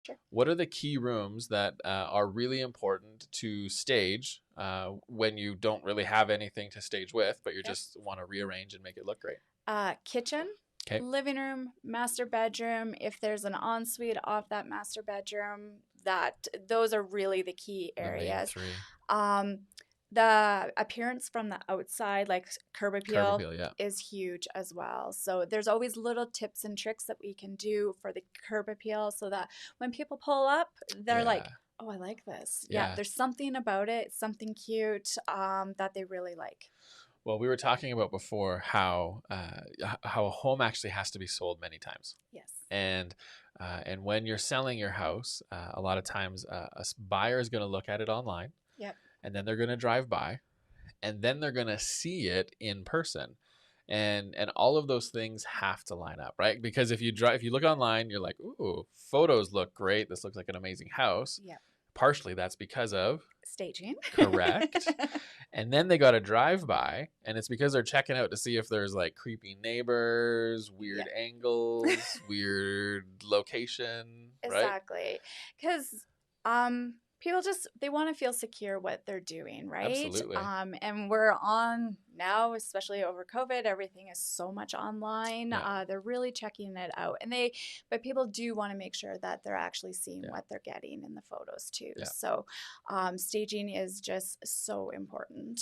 Sure. what are the key rooms that are really important to stage when you don't really have anything to stage with, but you just want to rearrange and make it look great? Kitchen, Okay. living room, master bedroom. If there's an ensuite off that master bedroom, those are really the key The main areas. three. The appearance from the outside, like curb Curb appeal, appeal, yeah. is huge as well. So there's always little tips and tricks that we can do for the curb appeal so that when people pull up, they're like, Yeah. oh, I like this. Yeah. There's something about it, something cute that they really like. Well, we were talking about before how a home actually has to be sold many times. Yes. And when you're selling your house, a lot of times a buyer is going to look at it online. Yep. And then they're going to drive by, and then they're going to see it in person. And all of those things have to line up, right? Because if you look online, you're like, ooh, photos look great. This looks like an amazing house. Yep. Partially that's because of staging. Correct. And then they got to drive by, and it's because they're checking out to see if there's like creepy neighbors, weird angles, weird location, right? Exactly. Because people they want to feel secure what they're doing, right? Absolutely. And we're on now, especially over COVID, everything is so much online. Yeah. They're really checking it out, but people do want to make sure that they're actually seeing what they're getting in the photos too. Yeah. So staging is just so important.